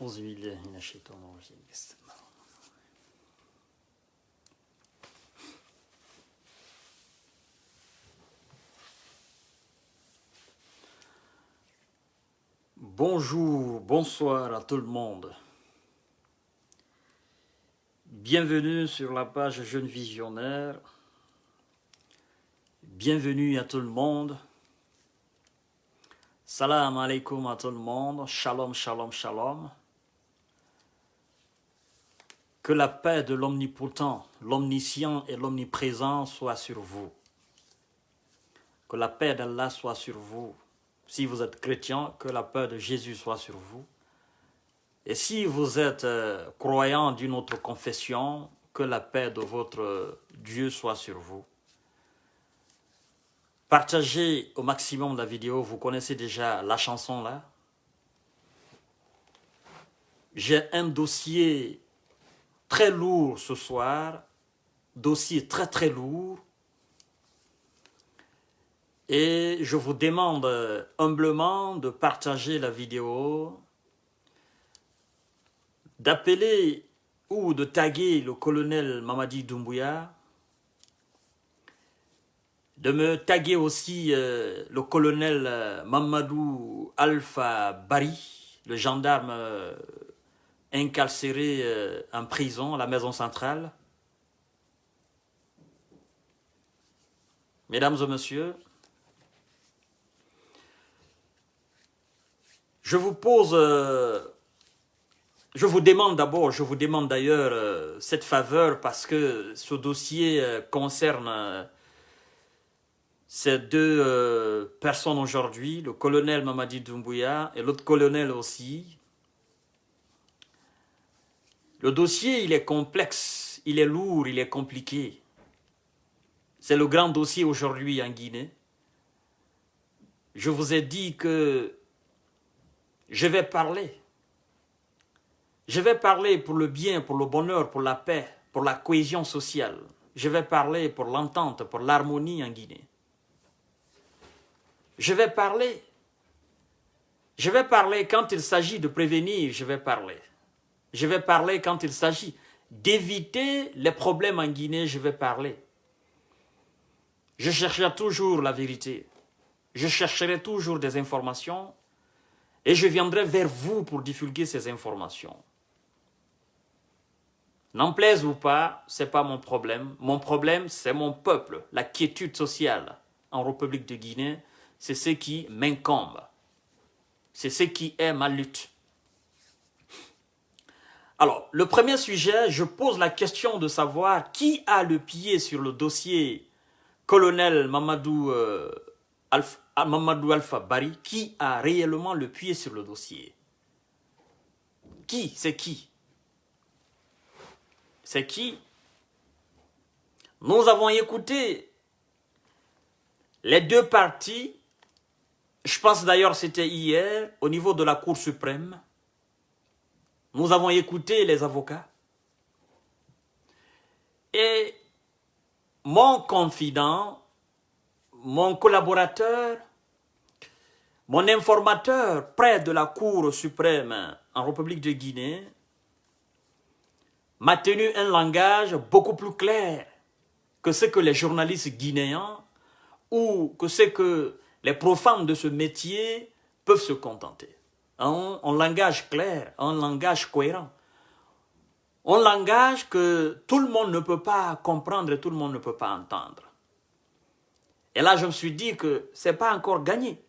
أعوذ بالله من الشيطان الرجيم. بسم الله. Bonjour, bonsoir à tout le monde. Bienvenue sur la page Jeunes Visionnaires. Bienvenue à tout le monde. Salam alaikum à tout le monde. Shalom, shalom, shalom. Que la paix de l'omnipotent, l'omniscient et l'omniprésent soit sur vous. Que la paix d'Allah soit sur vous. Si vous êtes chrétien, que la paix de Jésus soit sur vous. Et si vous êtes croyant d'une autre confession, que la paix de votre Dieu soit sur vous. Partagez au maximum la vidéo. Vous connaissez déjà la chanson là. J'ai un dossier très lourd ce soir. Dossier très très lourd. Et je vous demande humblement de partager la vidéo, d'appeler ou de taguer le colonel Mamadi Doumbouya, de me taguer aussi le colonel Mamadou Alpha Bari, le gendarme incarcéré en prison à la maison centrale. Mesdames et messieurs, je vous demande d'abord, je vous demande d'ailleurs cette faveur parce que ce dossier concerne ces deux personnes aujourd'hui, le colonel Mamadi Doumbouya et l'autre colonel aussi. Le dossier, il est complexe, il est lourd, il est compliqué. C'est le grand dossier aujourd'hui en Guinée. Je vous ai dit que je vais parler. Je vais parler pour le bien, pour le bonheur, pour la paix, pour la cohésion sociale. Je vais parler pour l'entente, pour l'harmonie en Guinée. Je vais parler. Je vais parler quand il s'agit de prévenir, je vais parler. Je vais parler quand il s'agit d'éviter les problèmes en Guinée, je vais parler. Je chercherai toujours la vérité. Je chercherai toujours des informations. Et je viendrai vers vous pour divulguer ces informations. N'en plaise ou pas, ce n'est pas mon problème. Mon problème, c'est mon peuple, la quiétude sociale en République de Guinée. C'est ce qui m'incombe. C'est ce qui est ma lutte. Alors, le premier sujet, je pose la question de savoir qui a le pied sur le dossier colonel Mamadou Alpha Bari, qui a réellement le pied sur le dossier? Qui? C'est qui? C'est qui? Nous avons écouté les deux parties, je pense d'ailleurs c'était hier, au niveau de la Cour suprême. Nous avons écouté les avocats. Et mon confident, mon collaborateur, mon informateur près de la Cour suprême en République de Guinée m'a tenu un langage beaucoup plus clair que ce que les journalistes guinéens ou que ce que les profanes de ce métier peuvent se contenter. Un langage clair, un langage cohérent. Un langage que tout le monde ne peut pas comprendre et tout le monde ne peut pas entendre. Et là, je me suis dit que ce n'est pas encore gagné.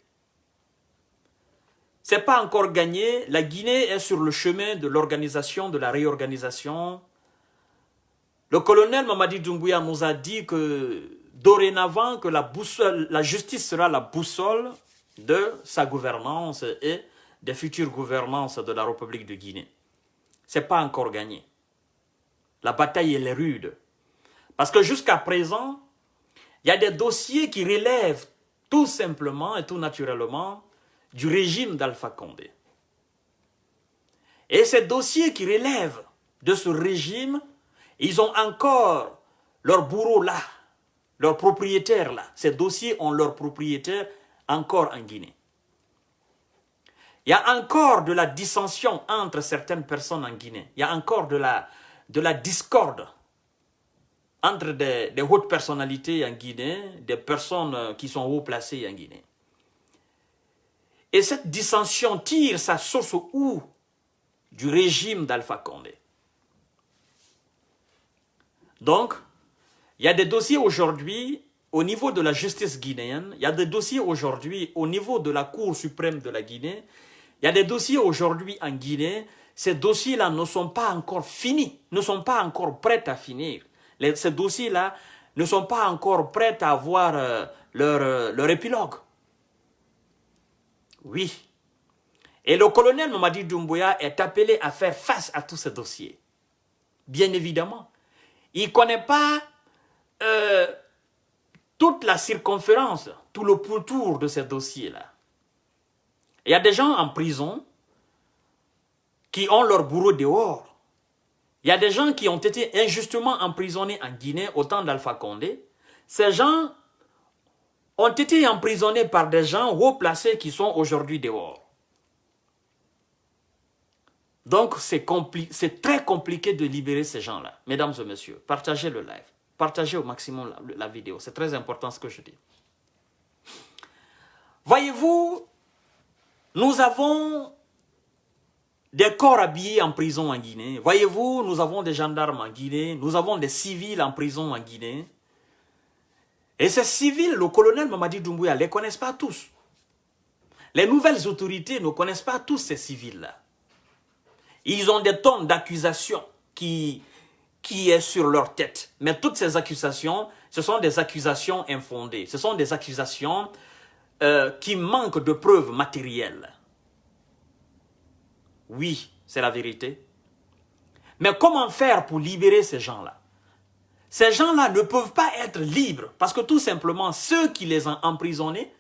Ce n'est pas encore gagné. La Guinée est sur le chemin de l'organisation, de la réorganisation. Le colonel Mamadi Doumbouya nous a dit que dorénavant, que la justice sera la boussole de sa gouvernance et des futures gouvernances de la République de Guinée. Ce n'est pas encore gagné. La bataille, elle est rude. Parce que jusqu'à présent, il y a des dossiers qui relèvent tout simplement et tout naturellement du régime d'Alpha Condé. Et ces dossiers qui relèvent de ce régime, ils ont encore leur bourreau là, leur propriétaire là. Ces dossiers ont leur propriétaire encore en Guinée. Il y a encore de la dissension entre certaines personnes en Guinée. Il y a encore de la discorde entre des hautes personnalités en Guinée, des personnes qui sont haut placées en Guinée. Et cette dissension tire sa source où? Du régime d'Alpha Condé. Donc, il y a des dossiers aujourd'hui au niveau de la justice guinéenne, il y a des dossiers aujourd'hui au niveau de la Cour suprême de la Guinée, il y a des dossiers aujourd'hui en Guinée, ces dossiers-là ne sont pas encore finis, ne sont pas encore prêts à finir. Ces dossiers-là ne sont pas encore prêts à avoir leur épilogue. Oui. Et le colonel Mamadi Doumbouya est appelé à faire face à tous ces dossiers. Bien évidemment. Il ne connaît pas toute la circonférence, tout le pourtour de ces dossiers-là. Il y a des gens en prison qui ont leur bourreau dehors. Il y a des gens qui ont été injustement emprisonnés en Guinée au temps d'Alpha Condé. Ces gens ont été emprisonnés par des gens haut placés qui sont aujourd'hui dehors. Donc, c'est très compliqué de libérer ces gens-là. Mesdames et messieurs, partagez le live. Partagez au maximum la vidéo. C'est très important ce que je dis. Voyez-vous, nous avons des corps habillés en prison en Guinée. Voyez-vous, nous avons des gendarmes en Guinée. Nous avons des civils en prison en Guinée. Et ces civils, le colonel Mamadi Doumbouya, ne les connaissent pas tous. Les nouvelles autorités ne connaissent pas tous ces civils-là. Ils ont des tonnes d'accusations qui est sur leur tête. Mais toutes ces accusations, ce sont des accusations infondées. Ce sont des accusations qui manquent de preuves matérielles. Oui, c'est la vérité. Mais comment faire pour libérer ces gens-là? Ces gens-là ne peuvent pas être libres parce que tout simplement, ceux qui les ont emprisonnés,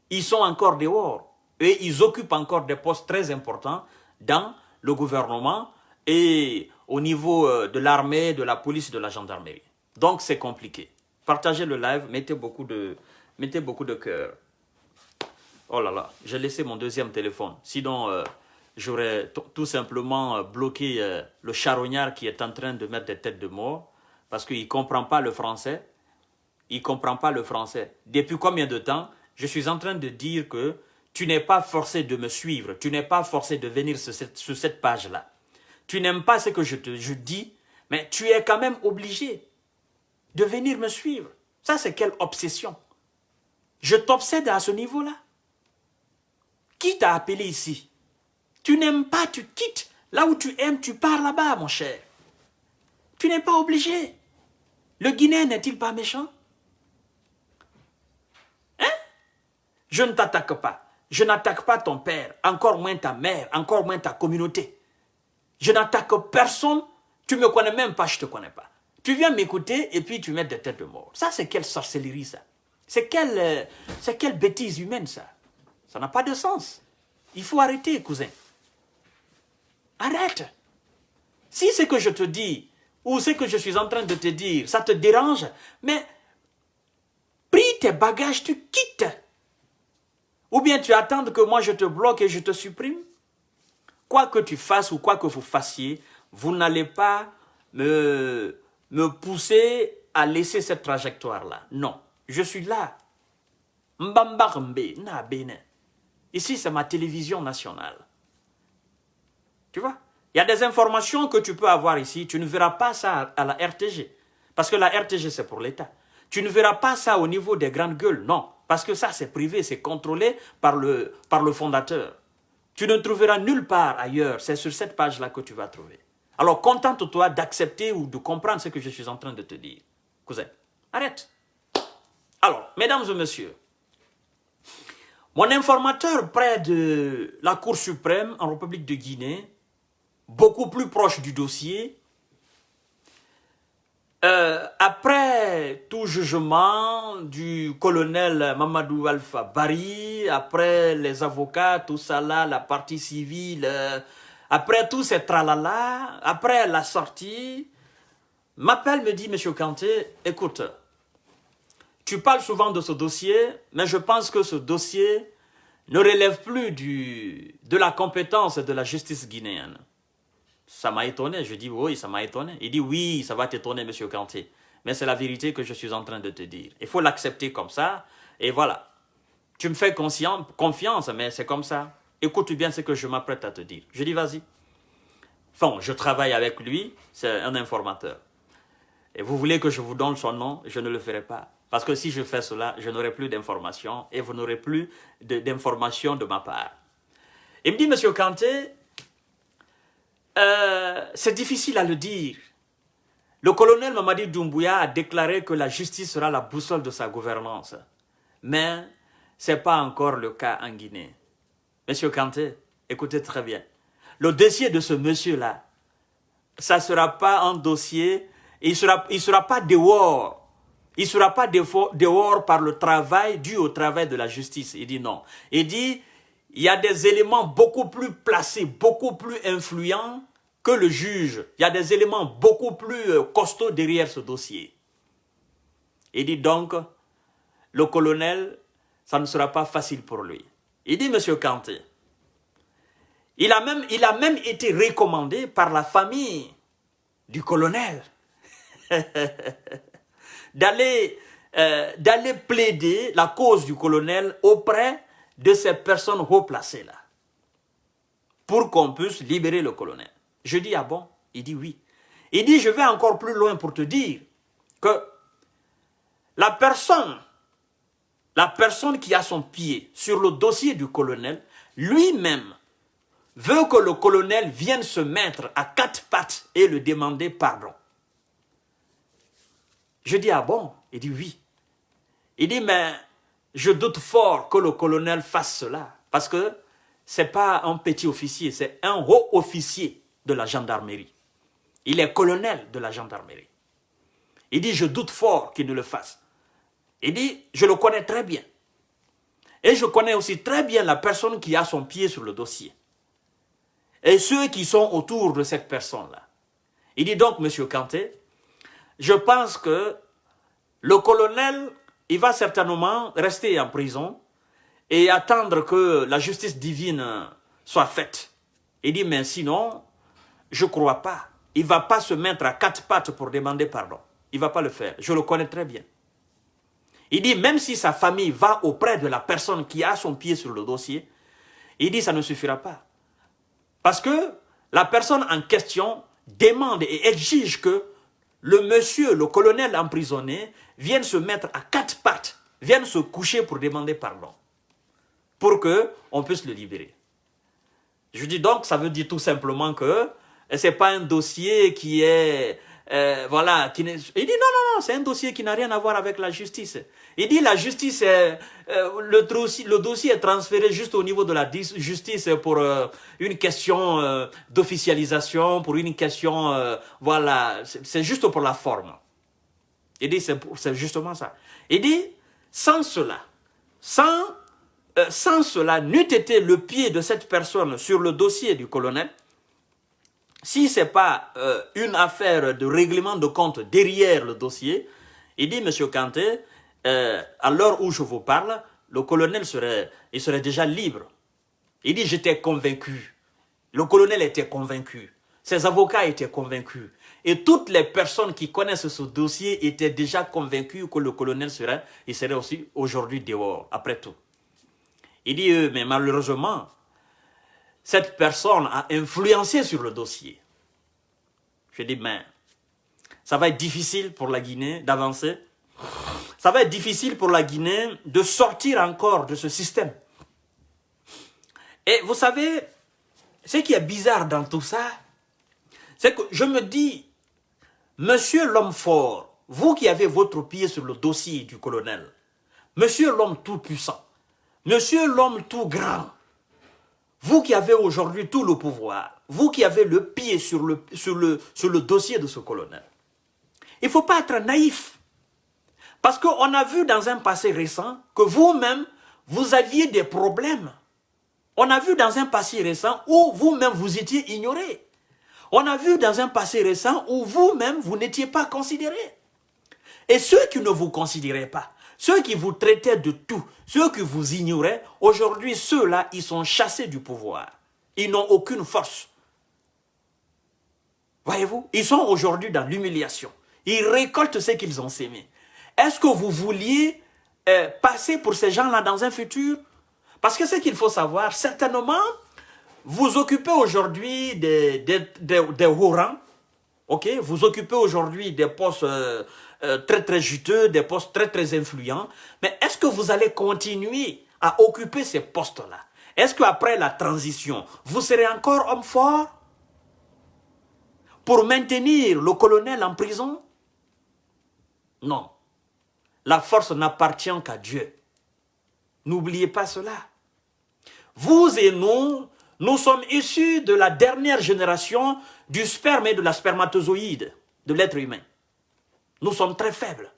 ils sont encore dehors. Et ils occupent encore des postes très importants dans le gouvernement et au niveau de l'armée, de la police, de la gendarmerie. Donc c'est compliqué. Partagez le live, mettez beaucoup de cœur. Oh là là, j'ai laissé mon deuxième téléphone. Sinon, j'aurais tout simplement bloqué le charognard qui est en train de mettre des têtes de mort parce qu'il ne comprend pas le français. Il ne comprend pas le français. Depuis combien de temps je suis en train de dire que tu n'es pas forcé de me suivre. Tu n'es pas forcé de venir sur cette page-là. Tu n'aimes pas ce que je dis, mais tu es quand même obligé de venir me suivre. Ça, c'est quelle obsession? Je t'obsède à ce niveau-là. Qui t'a appelé ici? Tu n'aimes pas, tu quittes. Là où tu aimes, tu pars là-bas, mon cher. Tu n'es pas obligé. Le Guinéen n'est-il pas méchant? Hein? Je ne t'attaque pas. Je n'attaque pas ton père, encore moins ta mère, encore moins ta communauté. Je n'attaque personne. Tu ne me connais même pas, je ne te connais pas. Tu viens m'écouter et puis tu mets des têtes de mort. Ça, c'est quelle sorcellerie, ça? C'est quelle bêtise humaine, ça? Ça n'a pas de sens. Il faut arrêter, cousin. Arrête. Si ce que je te dis, ou ce que je suis en train de te dire, ça te dérange, mais pris tes bagages, tu quittes. Ou bien tu attends que moi je te bloque et je te supprime. Quoi que tu fasses ou quoi que vous fassiez, vous n'allez pas me pousser à laisser cette trajectoire-là. Non, je suis là. Mbambarmbe, na bene. Ici, c'est ma télévision nationale. Tu vois? Il y a des informations que tu peux avoir ici. Tu ne verras pas ça à la RTG. Parce que la RTG, c'est pour l'État. Tu ne verras pas ça au niveau des grandes gueules. Non. Parce que ça, c'est privé. C'est contrôlé par le fondateur. Tu ne trouveras nulle part ailleurs. C'est sur cette page-là que tu vas trouver. Alors, contente-toi d'accepter ou de comprendre ce que je suis en train de te dire. Cousin, arrête. Alors, mesdames et messieurs, mon informateur près de la Cour suprême en République de Guinée, beaucoup plus proche du dossier, après tout jugement du colonel Mamadou Alpha Bari, après les avocats, tout ça là, la partie civile, après tous ces tralala, après la sortie, m'appelle, me dit, Monsieur Kanté, écoute, tu parles souvent de ce dossier, mais je pense que ce dossier ne relève plus de la compétence de la justice guinéenne. Ça m'a étonné, je dis oui, ça m'a étonné. Il dit oui, ça va t'étonner, monsieur Kanté. Mais c'est la vérité que je suis en train de te dire. Il faut l'accepter comme ça, et voilà. Tu me fais confiance, mais c'est comme ça. Écoute bien ce que je m'apprête à te dire. Je dis vas-y. Enfin, je travaille avec lui, c'est un informateur. Et vous voulez que je vous donne son nom, je ne le ferai pas. Parce que si je fais cela, je n'aurai plus d'informations et vous n'aurez plus d'informations de ma part. Il me dit, monsieur Kanté, c'est difficile à le dire. Le colonel Mamadi Doumbouya a déclaré que la justice sera la boussole de sa gouvernance. Mais ce n'est pas encore le cas en Guinée. Monsieur Kanté, écoutez très bien. Le dossier de ce monsieur-là, ça ne sera pas un dossier, il sera pas dehors. Il ne sera pas dehors par le travail, dû au travail de la justice. Il dit non. Il dit, il y a des éléments beaucoup plus placés, beaucoup plus influents que le juge. Il y a des éléments beaucoup plus costauds derrière ce dossier. Il dit donc, le colonel, ça ne sera pas facile pour lui. Il dit, monsieur Kanté, il a même été recommandé par la famille du colonel d'aller plaider la cause du colonel auprès de ces personnes haut placées là, pour qu'on puisse libérer le colonel. Je dis, ah bon? Il dit oui. Il dit, je vais encore plus loin pour te dire que la personne qui a son pied sur le dossier du colonel, lui-même, veut que le colonel vienne se mettre à quatre pattes et le demander pardon. Je dis, ah bon? Il dit oui. Il dit, mais je doute fort que le colonel fasse cela, parce que ce n'est pas un petit officier, c'est un haut officier de la gendarmerie. Il est colonel de la gendarmerie. Il dit, je doute fort qu'il ne le fasse. Il dit, je le connais très bien. Et je connais aussi très bien la personne qui a son pied sur le dossier. Et ceux qui sont autour de cette personne-là. Il dit donc, monsieur Kanté, je pense que le colonel, il va certainement rester en prison et attendre que la justice divine soit faite. Il dit, mais sinon, je ne crois pas. Il ne va pas se mettre à quatre pattes pour demander pardon. Il ne va pas le faire. Je le connais très bien. Il dit, même si sa famille va auprès de la personne qui a son pied sur le dossier, il dit, ça ne suffira pas. Parce que la personne en question demande et exige que le monsieur, le colonel emprisonné, vienne se mettre à quatre pattes, vienne se coucher pour demander pardon, pour qu'on puisse le libérer. Je dis donc, ça veut dire tout simplement que ce n'est pas un dossier qui est... voilà, il dit non, c'est un dossier qui n'a rien à voir avec la justice. Il dit la justice, le dossier est transféré juste au niveau de la justice pour une question d'officialisation, pour une question, voilà, c'est juste pour la forme. Il dit c'est justement ça. Il dit sans cela, n'eût été le pied de cette personne sur le dossier du colonel, si ce n'est pas une affaire de règlement de compte derrière le dossier, il dit, monsieur Kanté, à l'heure où je vous parle, le colonel serait déjà libre. Il dit, j'étais convaincu. Le colonel était convaincu. Ses avocats étaient convaincus. Et toutes les personnes qui connaissent ce dossier étaient déjà convaincues que le colonel serait aussi aujourd'hui dehors, après tout. Il dit, mais malheureusement, cette personne a influencé sur le dossier. Je dis, mais ça va être difficile pour la Guinée d'avancer. Ça va être difficile pour la Guinée de sortir encore de ce système. Et vous savez, ce qui est bizarre dans tout ça, c'est que je me dis, monsieur l'homme fort, vous qui avez votre pied sur le dossier du colonel, monsieur l'homme tout puissant, monsieur l'homme tout grand, vous qui avez aujourd'hui tout le pouvoir, vous qui avez le pied sur le dossier de ce colonel, il ne faut pas être naïf. Parce qu'on a vu dans un passé récent que vous-même, vous aviez des problèmes. On a vu dans un passé récent où vous-même vous étiez ignoré. On a vu dans un passé récent où vous-même vous n'étiez pas considéré. Et ceux qui ne vous considéraient pas, Ceux qui vous traitaient de tout, ceux qui vous ignoraient, aujourd'hui, ceux-là, ils sont chassés du pouvoir. Ils n'ont aucune force. Voyez-vous, ils sont aujourd'hui dans l'humiliation. Ils récoltent ce qu'ils ont sémé. Est-ce que vous vouliez passer pour ces gens-là dans un futur? Parce que ce qu'il faut savoir, certainement, vous occupez aujourd'hui des hauts rangs, ok? Vous occupez aujourd'hui des postes très très juteux, des postes très très influents, mais est-ce que vous allez continuer à occuper ces postes-là? Est-ce qu'après la transition, vous serez encore homme fort pour maintenir le colonel en prison? Non. La force n'appartient qu'à Dieu. N'oubliez pas cela. Vous et nous sommes issus de la dernière génération du sperme et de la spermatozoïde de l'être humain. Nous sommes très faibles.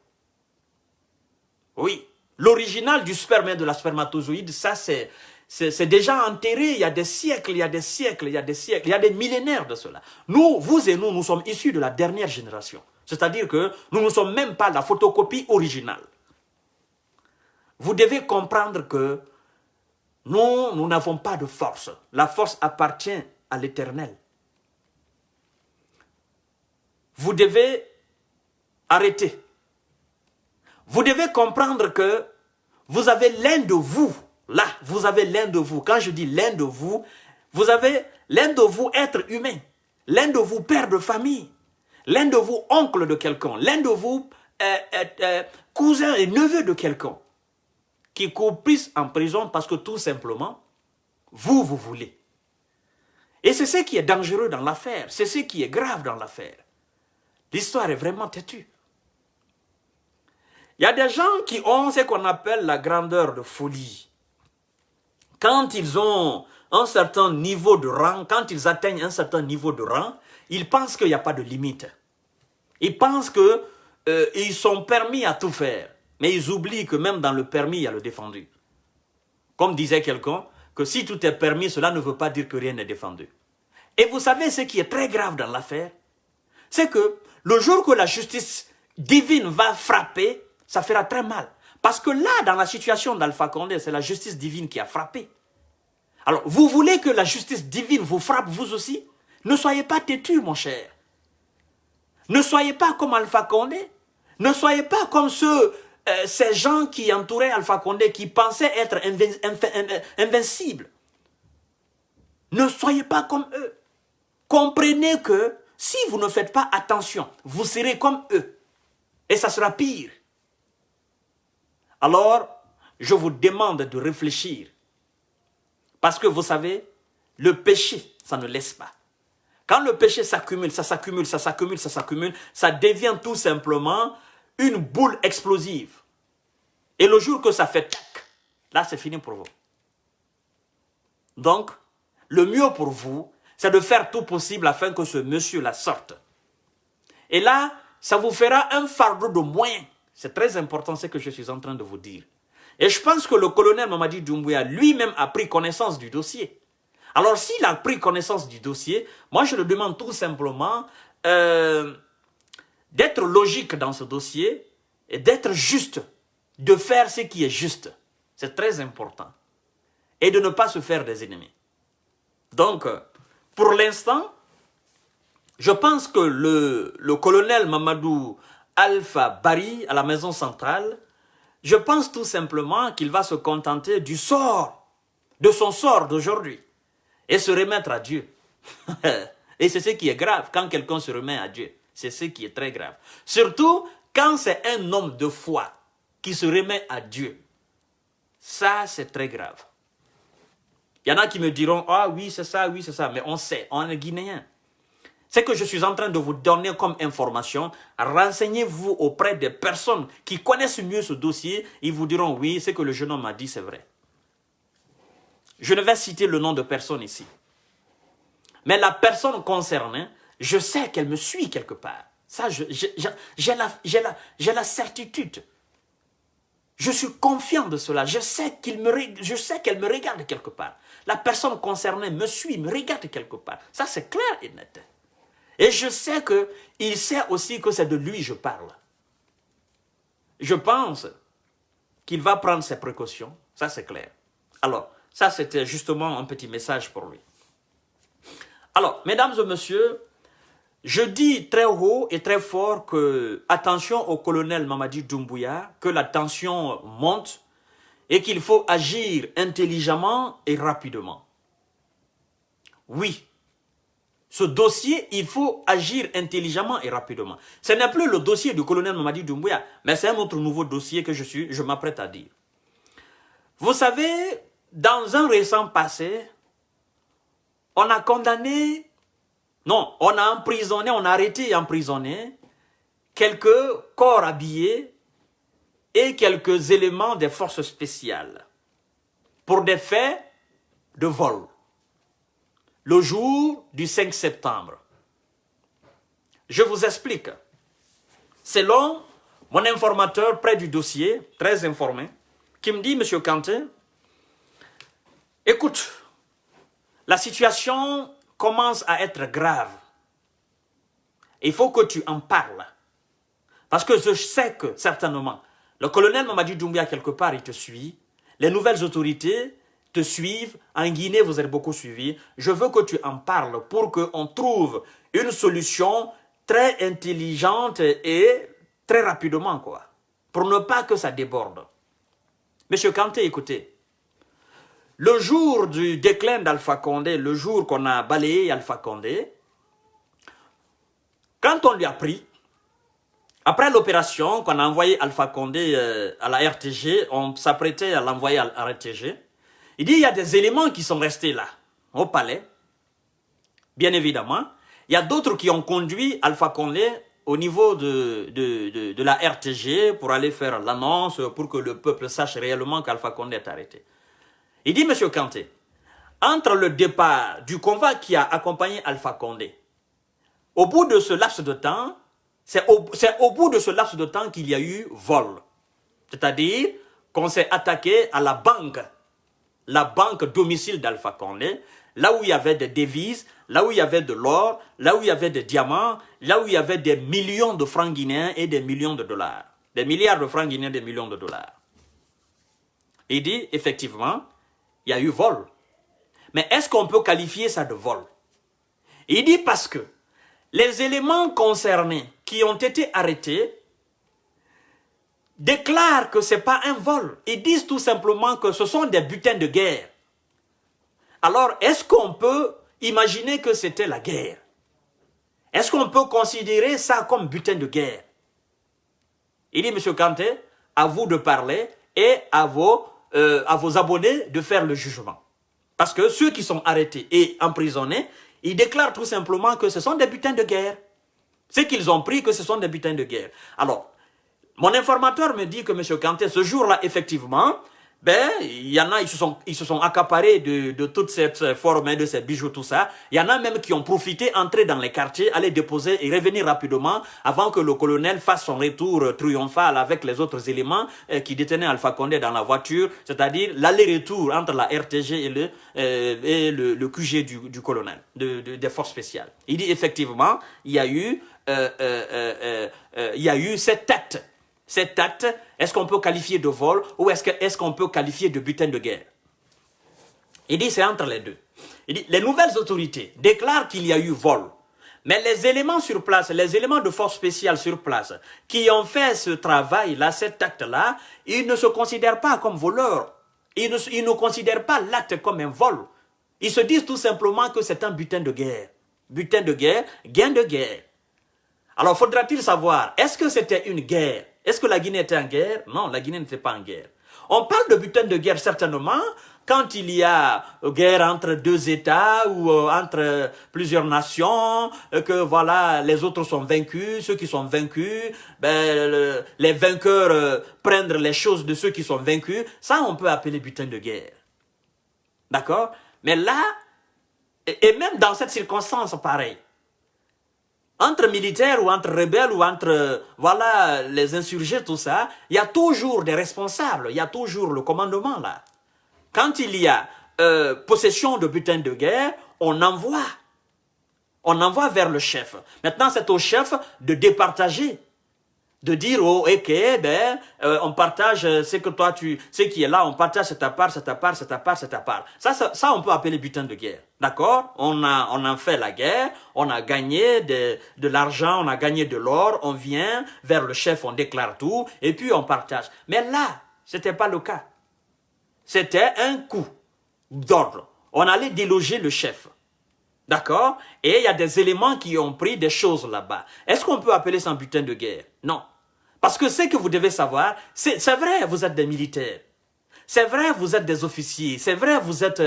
Oui, l'original du sperme et de la spermatozoïde, ça c'est déjà enterré il y a des siècles, il y a des siècles, il y a des siècles, il y a des millénaires de cela. Nous, vous et nous sommes issus de la dernière génération. C'est-à-dire que nous ne sommes même pas la photocopie originale. Vous devez comprendre que nous n'avons pas de force. La force appartient à l'Éternel. Vous devez arrêter. Vous devez comprendre que vous avez l'un de vous, là, vous avez l'un de vous. Quand je dis l'un de vous, vous avez l'un de vous être humain, l'un de vous père de famille, l'un de vous oncle de quelqu'un, l'un de vous cousin et neveu de quelqu'un, qui coupisse en prison parce que tout simplement, vous voulez. Et c'est ce qui est dangereux dans l'affaire, c'est ce qui est grave dans l'affaire. L'histoire est vraiment têtue. Il y a des gens qui ont ce qu'on appelle la grandeur de folie. Quand ils ont un certain niveau de rang, quand ils atteignent un certain niveau de rang, ils pensent qu'il n'y a pas de limite. Ils pensent qu'ils sont permis à tout faire. Mais ils oublient que même dans le permis, il y a le défendu. Comme disait quelqu'un, que si tout est permis, cela ne veut pas dire que rien n'est défendu. Et vous savez ce qui est très grave dans l'affaire? C'est que le jour que la justice divine va frapper, ça fera très mal. Parce que là, dans la situation d'Alpha Condé, c'est la justice divine qui a frappé. Alors, vous voulez que la justice divine vous frappe vous aussi? Ne soyez pas têtu, mon cher. Ne soyez pas comme Alpha Condé. Ne soyez pas comme ces gens qui entouraient Alpha Condé, qui pensaient être invincibles. Ne soyez pas comme eux. Comprenez que si vous ne faites pas attention, vous serez comme eux. Et ça sera pire. Alors, je vous demande de réfléchir. Parce que vous savez, le péché, ça ne laisse pas. Quand le péché s'accumule, ça s'accumule, ça s'accumule, ça s'accumule, ça devient tout simplement une boule explosive. Et le jour que ça fait tac, là c'est fini pour vous. Donc, le mieux pour vous, c'est de faire tout possible afin que ce monsieur-là sorte. Et là, ça vous fera un fardeau de moins. C'est très important ce que je suis en train de vous dire. Et je pense que le colonel Mamadi Doumbouya lui-même a pris connaissance du dossier. Alors s'il a pris connaissance du dossier, moi je le demande tout simplement d'être logique dans ce dossier et d'être juste, de faire ce qui est juste. C'est très important. Et de ne pas se faire des ennemis. Donc, pour l'instant, je pense que le colonel Mamadou Alpha Bari à la maison centrale, je pense tout simplement qu'il va se contenter du sort, de son sort d'aujourd'hui, et se remettre à Dieu. Et c'est ce qui est grave, quand quelqu'un se remet à Dieu. C'est ce qui est très grave. Surtout quand c'est un homme de foi qui se remet à Dieu. Ça, c'est très grave. Il y en a qui me diront, ah oui, c'est ça, mais on sait, on est Guinéen. Ce que je suis en train de vous donner comme information, renseignez-vous auprès des personnes qui connaissent mieux ce dossier. Ils vous diront, oui, ce que le jeune homme m'a dit, c'est vrai. Je ne vais citer le nom de personne ici. Mais la personne concernée, je sais qu'elle me suit quelque part. Ça, j'ai la certitude. Je suis confiant de cela. Je sais qu'elle me regarde quelque part. La personne concernée me suit, me regarde quelque part. Ça, c'est clair et net. Et je sais qu'il sait aussi que c'est de lui que je parle. Je pense qu'il va prendre ses précautions, ça c'est clair. Alors, ça c'était justement un petit message pour lui. Alors, mesdames et messieurs, je dis très haut et très fort que attention au colonel Mamadi Doumbouya, que la tension monte et qu'il faut agir intelligemment et rapidement. Oui, ce dossier, il faut agir intelligemment et rapidement. Ce n'est plus le dossier du colonel Mamadi Doumbouya, mais c'est un autre nouveau dossier que je m'apprête à dire. Vous savez, dans un récent passé, on a condamné, non, on a emprisonné, on a arrêté et emprisonné quelques corps habillés et quelques éléments des forces spéciales pour des faits de vol. Le jour du 5 septembre. Je vous explique. Selon mon informateur près du dossier, très informé, qui me dit, M. Kanté, écoute, la situation commence à être grave. Il faut que tu en parles. Parce que je sais que, certainement, le colonel Mamadi Doumbouya, quelque part, il te suit. Les nouvelles autorités te suivent. En Guinée, vous êtes beaucoup suivis. Je veux que tu en parles pour qu'on trouve une solution très intelligente et très rapidement, quoi. Pour ne pas que ça déborde. Monsieur Kanté, écoutez. Le jour du déclin d'Alpha Condé, le jour qu'on a balayé Alpha Condé, quand on lui a pris, après l'opération qu'on a envoyé Alpha Condé à la RTG, on s'apprêtait à l'envoyer à la RTG, il dit il y a des éléments qui sont restés là, au palais, bien évidemment. Il y a d'autres qui ont conduit Alpha Condé au niveau de la RTG pour aller faire l'annonce, pour que le peuple sache réellement qu'Alpha Condé est arrêté. Il dit, M. Kanté, entre le départ du convoi qui a accompagné Alpha Condé, au bout de ce laps de temps, c'est au bout de ce laps de temps qu'il y a eu vol. C'est-à-dire qu'on s'est attaqué à la banque domicile d'Alpha Condé, là où il y avait des devises, là où il y avait de l'or, là où il y avait des diamants, là où il y avait des millions de francs guinéens et des millions de dollars. Des milliards de francs guinéens, des millions de dollars. Il dit, effectivement, il y a eu vol. Mais est-ce qu'on peut qualifier ça de vol? Il dit parce que les éléments concernés qui ont été arrêtés déclarent que ce n'est pas un vol. Ils disent tout simplement que ce sont des butins de guerre. Alors, est-ce qu'on peut imaginer que c'était la guerre? Est-ce qu'on peut considérer ça comme butin de guerre? Il dit, M. Kanté, à vous de parler et à vos abonnés de faire le jugement. Parce que ceux qui sont arrêtés et emprisonnés, ils déclarent tout simplement que ce sont des butins de guerre. C'est qu'ils ont pris que ce sont des butins de guerre. Alors, mon informateur me dit que M. Kanté, ce jour-là, effectivement, ben, il y en a, ils se sont accaparés de toute cette forme, de ces bijoux, tout ça. Il y en a même qui ont profité, entrer dans les quartiers, aller déposer et revenir rapidement avant que le colonel fasse son retour triomphal avec les autres éléments qui détenaient Alpha Condé dans la voiture, c'est-à-dire l'aller-retour entre la RTG et le QG du colonel, des forces spéciales. Il dit effectivement, il y a eu cet acte. Cet acte, est-ce qu'on peut qualifier de vol ou est-ce qu'on peut qualifier de butin de guerre? Il dit c'est entre les deux. Il dit les nouvelles autorités déclarent qu'il y a eu vol. Mais les éléments sur place, les éléments de force spéciale sur place qui ont fait ce travail-là, cet acte-là, ils ne se considèrent pas comme voleurs. Ils ne considèrent pas l'acte comme un vol. Ils se disent tout simplement que c'est un butin de guerre. Butin de guerre, gain de guerre. Alors faudra-t-il savoir, est-ce que c'était une guerre? Est-ce que la Guinée était en guerre? Non, la Guinée n'était pas en guerre. On parle de butin de guerre certainement quand il y a guerre entre deux États ou entre plusieurs nations, que voilà, les autres sont vaincus, ceux qui sont vaincus, ben, les vainqueurs prennent les choses de ceux qui sont vaincus. Ça, on peut appeler butin de guerre. D'accord? Mais là, et même dans cette circonstance pareille, entre militaires ou entre rebelles ou entre voilà, les insurgés, tout ça, il y a toujours des responsables, il y a toujours le commandement là. Quand il y a possession de butin de guerre, on envoie vers le chef. Maintenant, c'est au chef de départager De dire, oh, ok, ben, on partage ce que toi, ce qui est là, on partage cette part, cette part, cette part, cette part. Ça, on peut appeler butin de guerre. D'accord? On a fait la guerre, on a gagné de l'argent, on a gagné de l'or, on vient vers le chef, on déclare tout, et puis on partage. Mais là, c'était pas le cas. C'était un coup d'ordre. On allait déloger le chef. D'accord? Et il y a des éléments qui ont pris des choses là-bas. Est-ce qu'on peut appeler ça un butin de guerre? Non. Parce que ce que vous devez savoir, c'est vrai, vous êtes des militaires. C'est vrai, vous êtes des officiers. C'est vrai, vous êtes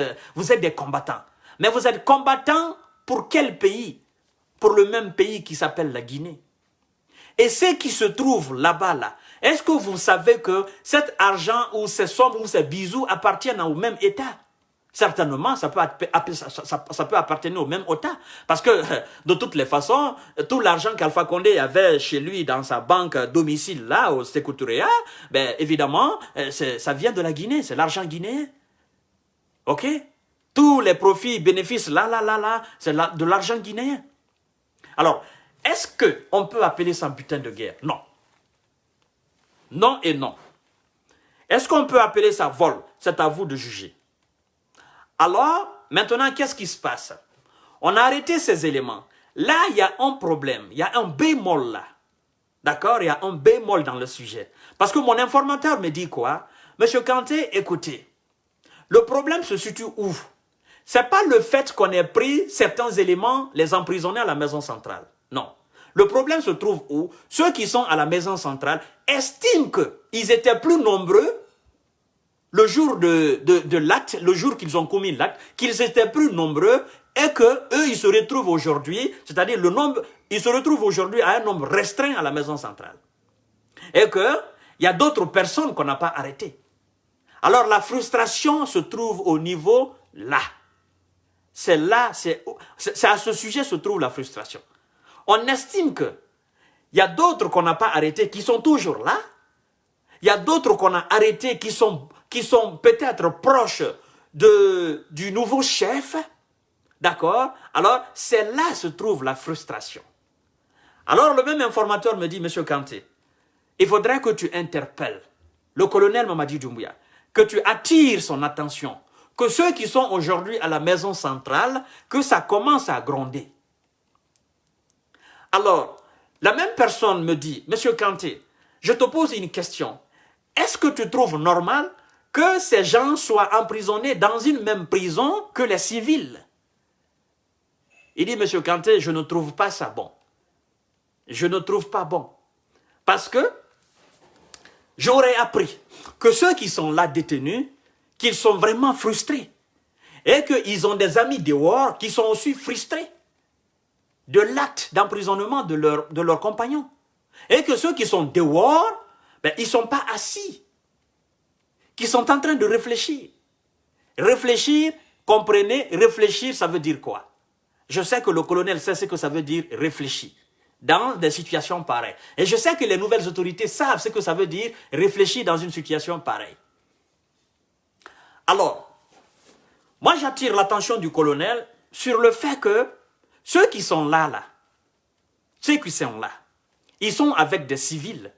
des combattants. Mais vous êtes combattants pour quel pays? Pour le même pays qui s'appelle la Guinée. Et ce qui se trouve là-bas, là, est-ce que vous savez que cet argent ou ces sommes ou ces bijoux appartiennent au même État? Certainement, ça peut appartenir au même État. Parce que, de toutes les façons, tout l'argent qu'Alpha Condé avait chez lui dans sa banque domicile, là, au Sékou Touré, ben, évidemment, ça vient de la Guinée, c'est l'argent guinéen. OK? Tous les profits, bénéfices, là, c'est de l'argent guinéen. Alors, est-ce qu'on peut appeler ça un butin de guerre? Non. Non et non. Est-ce qu'on peut appeler ça vol? C'est à vous de juger. Alors, maintenant, qu'est-ce qui se passe? On a arrêté ces éléments. Là, il y a un problème. Il y a un bémol là. D'accord? Il y a un bémol dans le sujet. Parce que mon informateur me dit quoi? Monsieur Kanté, écoutez. Le problème se situe où? C'est pas le fait qu'on ait pris certains éléments, les emprisonner à la maison centrale. Non. Le problème se trouve où? Ceux qui sont à la maison centrale estiment qu'ils étaient plus nombreux le jour de l'acte, le jour qu'ils ont commis l'acte, qu'ils étaient plus nombreux et qu'eux, ils se retrouvent aujourd'hui, c'est-à-dire le nombre, ils se retrouvent aujourd'hui à un nombre restreint à la maison centrale. Et qu'il y a d'autres personnes qu'on n'a pas arrêtées. Alors la frustration se trouve au niveau là. C'est là, c'est à ce sujet se trouve la frustration. On estime qu'il y a d'autres qu'on n'a pas arrêtés qui sont toujours là. Il y a d'autres qu'on a arrêtés qui sont peut-être proches du nouveau chef. D'accord? Alors, c'est là se trouve la frustration. Alors, le même informateur me dit, Monsieur Kanté, il faudrait que tu interpelles le colonel Mamadi Doumbouya, que tu attires son attention, que ceux qui sont aujourd'hui à la maison centrale, que ça commence à gronder. Alors, la même personne me dit, Monsieur Kanté, je te pose une question. Est-ce que tu trouves normal que ces gens soient emprisonnés dans une même prison que les civils? Il dit, Monsieur Kanté, je ne trouve pas ça bon. Je ne trouve pas bon. Parce que j'aurais appris que ceux qui sont là détenus, qu'ils sont vraiment frustrés. Et qu'ils ont des amis dehors qui sont aussi frustrés de l'acte d'emprisonnement de leurs compagnons. Et que ceux qui sont dehors, ben, ils ne sont pas assis. Qui sont en train de réfléchir. Réfléchir, comprenez, réfléchir, ça veut dire quoi? Je sais que le colonel sait ce que ça veut dire réfléchir dans des situations pareilles. Et je sais que les nouvelles autorités savent ce que ça veut dire réfléchir dans une situation pareille. Alors, moi j'attire l'attention du colonel sur le fait que ceux qui sont là, ceux qui sont là, ils sont avec des civils.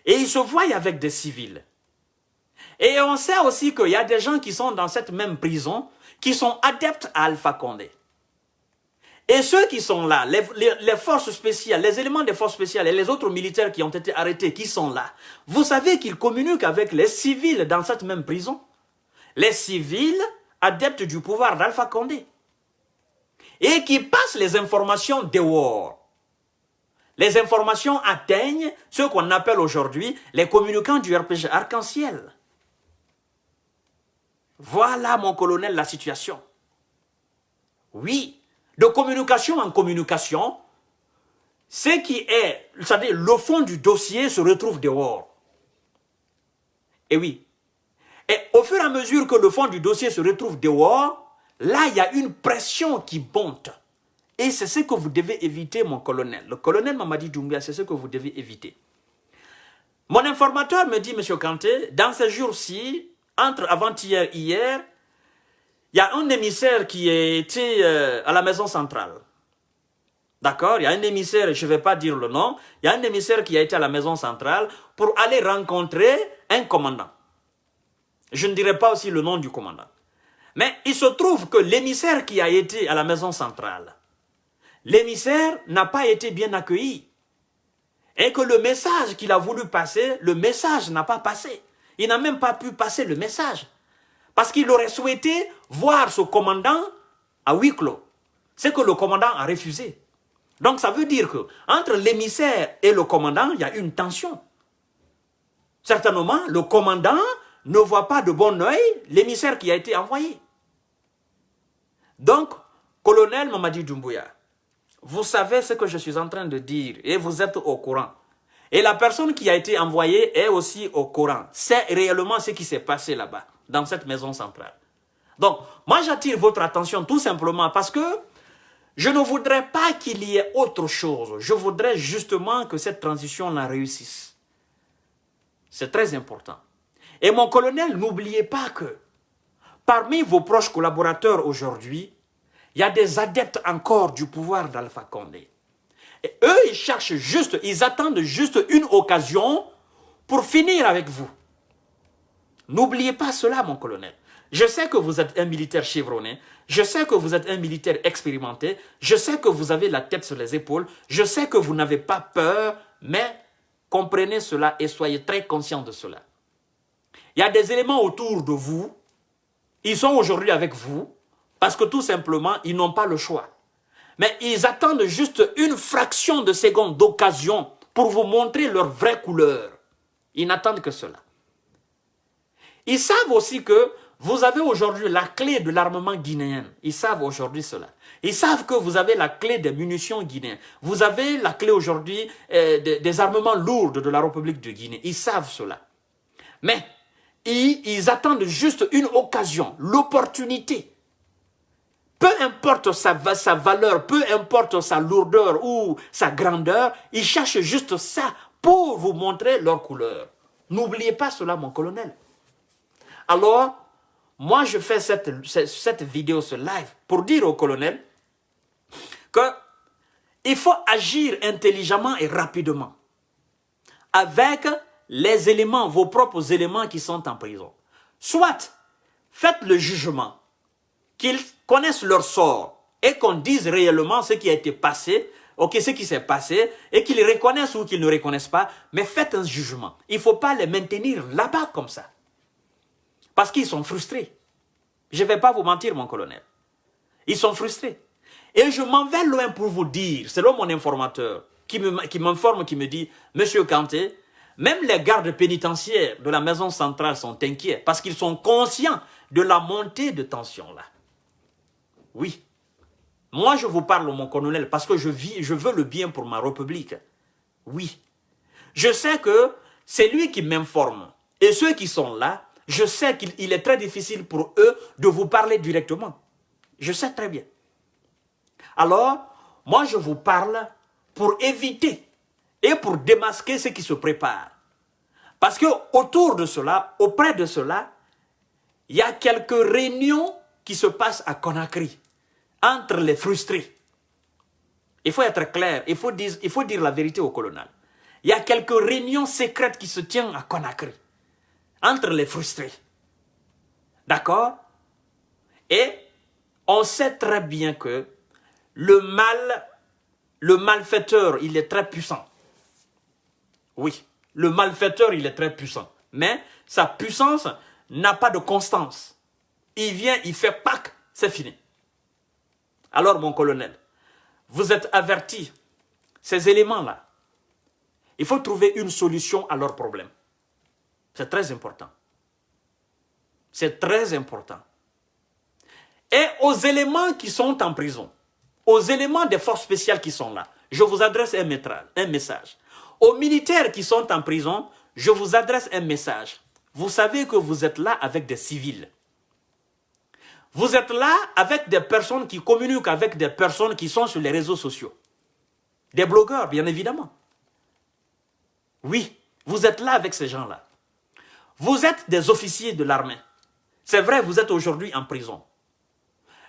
Et ils se voient avec des civils. Et on sait aussi qu'il y a des gens qui sont dans cette même prison, qui sont adeptes à Alpha Condé. Et ceux qui sont là, les forces spéciales, les éléments des forces spéciales et les autres militaires qui ont été arrêtés, qui sont là, vous savez qu'ils communiquent avec les civils dans cette même prison. Les civils adeptes du pouvoir d'Alpha Condé. Et qui passent les informations dehors. Les informations atteignent ceux qu'on appelle aujourd'hui les communicants du RPG Arc-en-Ciel. Voilà, mon colonel, la situation. Oui, de communication en communication, ce qui est, c'est-à-dire le fond du dossier se retrouve dehors. Et oui. Et au fur et à mesure que le fond du dossier se retrouve dehors, là, il y a une pression qui monte. Et c'est ce que vous devez éviter, mon colonel. Le colonel Mamadi Doumbouya, c'est ce que vous devez éviter. Mon informateur me dit, Monsieur Kanté, dans ces jours-ci, entre avant-hier et hier, il y a un émissaire qui était à la maison centrale. D'accord? Il y a un émissaire, je ne vais pas dire le nom, il y a un émissaire qui a été à la maison centrale pour aller rencontrer un commandant. Je ne dirai pas aussi le nom du commandant. Mais il se trouve que l'émissaire qui a été à la maison centrale, l'émissaire n'a pas été bien accueilli. Et que le message qu'il a voulu passer, le message n'a pas passé. Il n'a même pas pu passer le message. Parce qu'il aurait souhaité voir ce commandant à huis clos. C'est que le commandant a refusé. Donc ça veut dire que entre l'émissaire et le commandant, il y a une tension. Certainement, le commandant ne voit pas de bon œil l'émissaire qui a été envoyé. Donc, colonel Mamadi Doumbouya, vous savez ce que je suis en train de dire et vous êtes au courant. Et la personne qui a été envoyée est aussi au courant. C'est réellement ce qui s'est passé là-bas, dans cette maison centrale. Donc, moi j'attire votre attention tout simplement parce que je ne voudrais pas qu'il y ait autre chose. Je voudrais justement que cette transition-là réussisse. C'est très important. Et mon colonel, n'oubliez pas que parmi vos proches collaborateurs aujourd'hui, il y a des adeptes encore du pouvoir d'Alpha Condé. Et eux, ils cherchent juste, ils attendent juste une occasion pour finir avec vous. N'oubliez pas cela, mon colonel. Je sais que vous êtes un militaire chevronné, je sais que vous êtes un militaire expérimenté, je sais que vous avez la tête sur les épaules, je sais que vous n'avez pas peur, mais comprenez cela et soyez très conscients de cela. Il y a des éléments autour de vous, ils sont aujourd'hui avec vous, parce que tout simplement, ils n'ont pas le choix. Mais ils attendent juste une fraction de seconde d'occasion pour vous montrer leur vraie couleur. Ils n'attendent que cela. Ils savent aussi que vous avez aujourd'hui la clé de l'armement guinéen. Ils savent aujourd'hui cela. Ils savent que vous avez la clé des munitions guinéennes. Vous avez la clé aujourd'hui des armements lourds de la République de Guinée. Ils savent cela. Mais ils attendent juste une occasion, l'opportunité. Peu importe sa valeur, peu importe sa lourdeur ou sa grandeur, ils cherchent juste ça pour vous montrer leur couleur. N'oubliez pas cela, mon colonel. Alors, moi, je fais cette vidéo, ce live, pour dire au colonel qu'il faut agir intelligemment et rapidement avec les éléments, vos propres éléments qui sont en prison. Soit, faites le jugement, qu'ils connaissent leur sort et qu'on dise réellement ce qui a été passé, ce qui s'est passé, et qu'ils reconnaissent ou qu'ils ne reconnaissent pas, mais faites un jugement. Il ne faut pas les maintenir là-bas comme ça. Parce qu'ils sont frustrés. Je ne vais pas vous mentir, mon colonel. Ils sont frustrés. Et je m'en vais loin pour vous dire, selon mon informateur, qui m'informe, qui me dit, Monsieur Kanté, même les gardes pénitentiaires de la maison centrale sont inquiets parce qu'ils sont conscients de la montée de tension là. Oui. Moi, je vous parle, mon colonel, parce que je veux le bien pour ma République. Oui. Je sais que c'est lui qui m'informe. Et ceux qui sont là, je sais qu'il est très difficile pour eux de vous parler directement. Je sais très bien. Alors, moi, je vous parle pour éviter et pour démasquer ce qui se prépare. Parce que autour de cela, auprès de cela, il y a quelques réunions qui se passent à Conakry, entre les frustrés. Il faut être clair, il faut dire la vérité au colonel. Il y a quelques réunions secrètes qui se tiennent à Conakry, entre les frustrés. D'accord? Et on sait très bien que le malfaiteur, il est très puissant. Oui, le malfaiteur, il est très puissant. Mais sa puissance n'a pas de constance. Il vient, il fait pack, c'est fini. Alors, mon colonel, vous êtes averti, ces éléments-là, il faut trouver une solution à leurs problèmes. C'est très important. C'est très important. Et aux éléments qui sont en prison, aux éléments des forces spéciales qui sont là, je vous adresse un message. Aux militaires qui sont en prison, je vous adresse un message. Vous savez que vous êtes là avec des civils. Vous êtes là avec des personnes qui communiquent avec des personnes qui sont sur les réseaux sociaux. Des blogueurs, bien évidemment. Oui, vous êtes là avec ces gens-là. Vous êtes des officiers de l'armée. C'est vrai, vous êtes aujourd'hui en prison.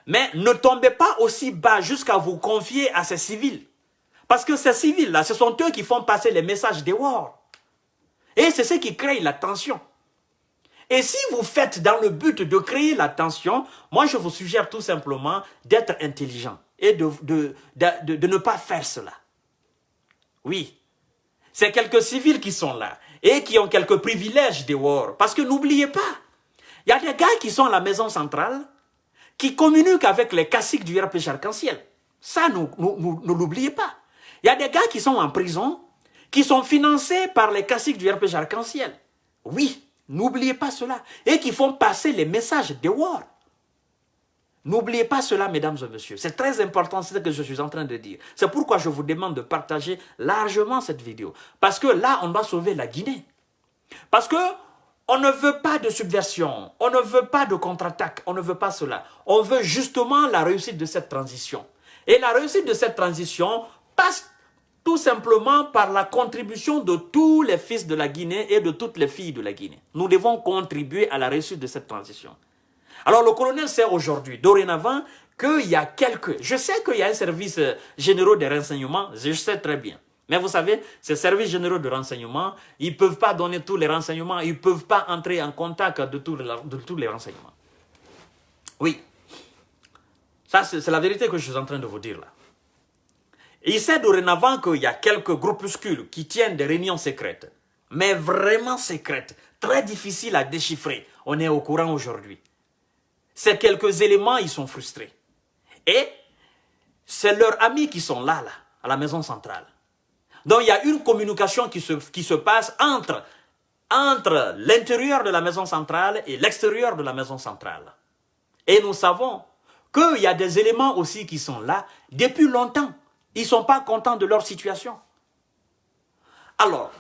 Mais ne tombez pas aussi bas jusqu'à vous confier à ces civils. Parce que ces civils-là, ce sont eux qui font passer les messages dehors. Et c'est ce qui crée la tension. Et si vous faites dans le but de créer la tension, moi je vous suggère tout simplement d'être intelligent et de ne pas faire cela. Oui, c'est quelques civils qui sont là et qui ont quelques privilèges dehors. Parce que n'oubliez pas, il y a des gars qui sont à la maison centrale, qui communiquent avec les caciques du RPG Arc-en-Ciel. Ça, ne l'oubliez pas. Il y a des gars qui sont en prison, qui sont financés par les caciques du RPG Arc-en-Ciel. Oui, n'oubliez pas cela. Et qui font passer les messages dehors. N'oubliez pas cela, mesdames et messieurs. C'est très important, c'est ce que je suis en train de dire. C'est pourquoi je vous demande de partager largement cette vidéo. Parce que là, on doit sauver la Guinée. Parce que on ne veut pas de subversion, on ne veut pas de contre-attaque, on ne veut pas cela. On veut justement la réussite de cette transition. Et la réussite de cette transition passe tout simplement par la contribution de tous les fils de la Guinée et de toutes les filles de la Guinée. Nous devons contribuer à la réussite de cette transition. Alors le colonel sait aujourd'hui, dorénavant, qu'il y a quelques... Je sais qu'il y a un service généraux de renseignement, je sais très bien. Mais vous savez, ces services généraux de renseignement, ils ne peuvent pas donner tous les renseignements, ils ne peuvent pas entrer en contact de tous les renseignements. Oui. Ça, c'est la vérité que je suis en train de vous dire là. Et il sait dorénavant qu'il y a quelques groupuscules qui tiennent des réunions secrètes, mais vraiment secrètes, très difficiles à déchiffrer. On est au courant aujourd'hui. Ces quelques éléments, ils sont frustrés. Et c'est leurs amis qui sont là, à la maison centrale. Donc il y a une communication qui se passe entre l'intérieur de la maison centrale et l'extérieur de la maison centrale. Et nous savons qu'il y a des éléments aussi qui sont là depuis longtemps. Ils ne sont pas contents de leur situation. Alors,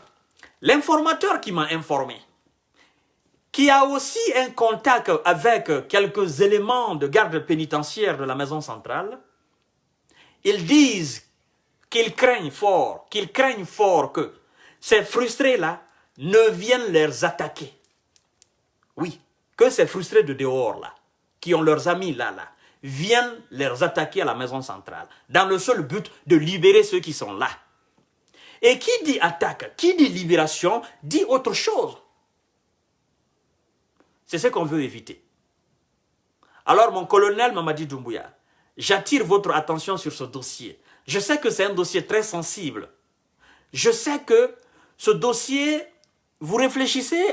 l'informateur qui m'a informé, qui a aussi un contact avec quelques éléments de garde pénitentiaire de la maison centrale, ils disent qu'ils craignent fort que ces frustrés-là ne viennent les attaquer. Oui, que ces frustrés de dehors-là, qui ont leurs amis là, viennent les attaquer à la maison centrale, dans le seul but de libérer ceux qui sont là. Et qui dit attaque, qui dit libération, dit autre chose. C'est ce qu'on veut éviter. Alors mon colonel Mamadi Doumbouya, j'attire votre attention sur ce dossier. Je sais que c'est un dossier très sensible. Je sais que ce dossier, vous réfléchissez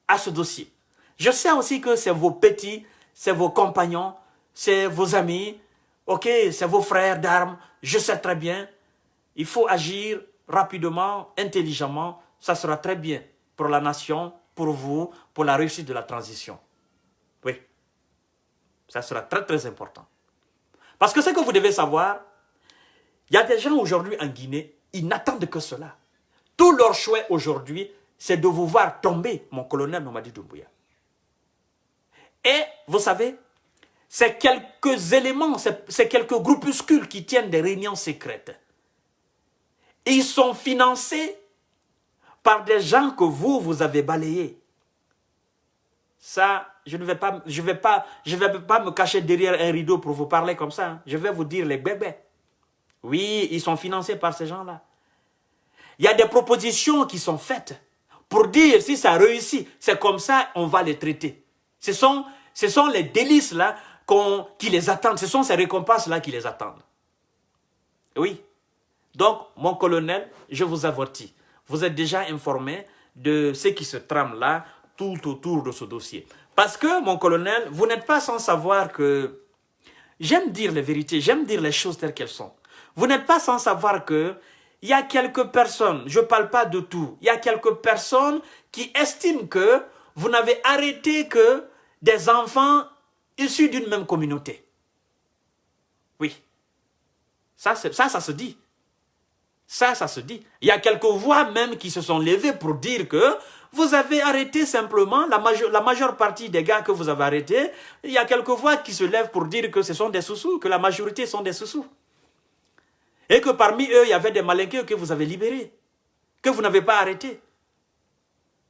à ce dossier. Je sais aussi que c'est vos petits, c'est vos compagnons, c'est vos amis, ok, c'est vos frères d'armes. Je sais très bien. Il faut agir rapidement, intelligemment. Ça sera très bien pour la nation, pour vous, pour la réussite de la transition. Oui, ça sera très très important. Parce que ce que vous devez savoir, il y a des gens aujourd'hui en Guinée, ils n'attendent que cela. Tout leur souhait aujourd'hui, c'est de vous voir tomber, mon colonel Mamadi Doumbouya. Et vous savez, c'est quelques éléments, c'est quelques groupuscules qui tiennent des réunions secrètes. Ils sont financés par des gens que vous avez balayés. Ça, je ne vais pas me cacher derrière un rideau pour vous parler comme ça. Hein. Je vais vous dire les bébés. Oui, ils sont financés par ces gens-là. Il y a des propositions qui sont faites pour dire si ça réussit, c'est comme ça, on va les traiter. Ce sont les délices là qui les attendent. Ce sont ces récompenses-là qui les attendent. Oui. Donc, mon colonel, je vous avertis. Vous êtes déjà informé de ce qui se trame là, tout autour de ce dossier. Parce que, mon colonel, vous n'êtes pas sans savoir que... J'aime dire les vérités, j'aime dire les choses telles qu'elles sont. Vous n'êtes pas sans savoir que il y a quelques personnes, je ne parle pas de tout, il y a quelques personnes qui estiment que vous n'avez arrêté que des enfants issus d'une même communauté. Oui. Ça se dit. Ça se dit. Il y a quelques voix même qui se sont levées pour dire que vous avez arrêté simplement, la majeure partie des gars que vous avez arrêtés, il y a quelques voix qui se lèvent pour dire que ce sont des sous-sous, que la majorité sont des sous-sous. Et que parmi eux, il y avait des malinqués que vous avez libérés, que vous n'avez pas arrêtés.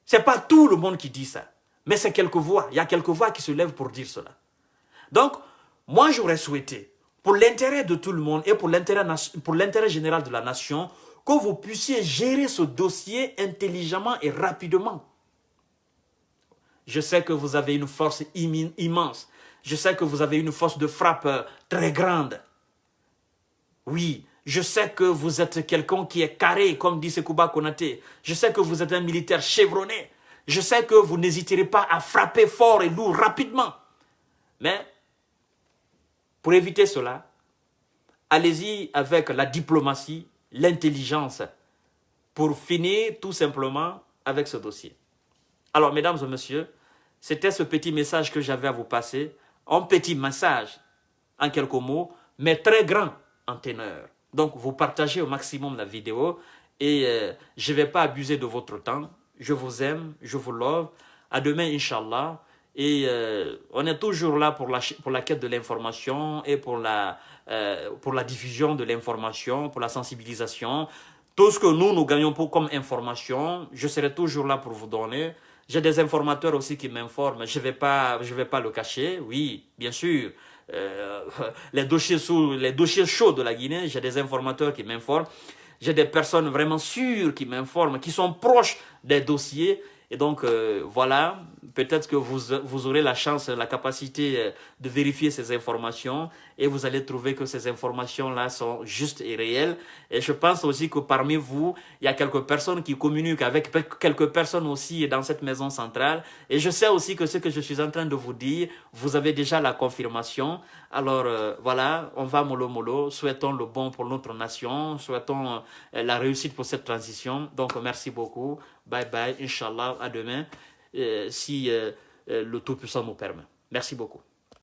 Ce n'est pas tout le monde qui dit ça, mais c'est quelques voix. Il y a quelques voix qui se lèvent pour dire cela. Donc, moi j'aurais souhaité, pour l'intérêt de tout le monde et pour l'intérêt général de la nation, que vous puissiez gérer ce dossier intelligemment et rapidement. Je sais que vous avez une force immense. Je sais que vous avez une force de frappe très grande. Oui, je sais que vous êtes quelqu'un qui est carré, comme dit Sekouba Konaté. Je sais que vous êtes un militaire chevronné. Je sais que vous n'hésiterez pas à frapper fort et lourd rapidement. Mais, pour éviter cela, allez-y avec la diplomatie, l'intelligence, pour finir tout simplement avec ce dossier. Alors, mesdames et messieurs, c'était ce petit message que j'avais à vous passer. Un petit message, en quelques mots, mais très grand en teneur. Donc, vous partagez au maximum la vidéo et je ne vais pas abuser de votre temps. Je vous aime, je vous love. À demain, Inch'Allah. Et on est toujours là pour la quête de l'information et pour la diffusion de l'information, pour la sensibilisation. Tout ce que nous gagnons comme information, je serai toujours là pour vous donner. J'ai des informateurs aussi qui m'informent, je vais pas le cacher, oui, bien sûr. Les dossiers chauds de la Guinée, j'ai des informateurs qui m'informent. J'ai des personnes vraiment sûres qui m'informent, qui sont proches des dossiers. Et donc, voilà, peut-être que vous aurez la chance, la capacité de vérifier ces informations et vous allez trouver que ces informations-là sont justes et réelles. Et je pense aussi que parmi vous, il y a quelques personnes qui communiquent avec quelques personnes aussi dans cette maison centrale. Et je sais aussi que ce que je suis en train de vous dire, vous avez déjà la confirmation. Alors, voilà, on va mollo mollo. Souhaitons le bon pour notre nation. Souhaitons la réussite pour cette transition. Donc, merci beaucoup. Bye bye, Inch'Allah, à demain, si le Tout-Puissant nous permet. Merci beaucoup.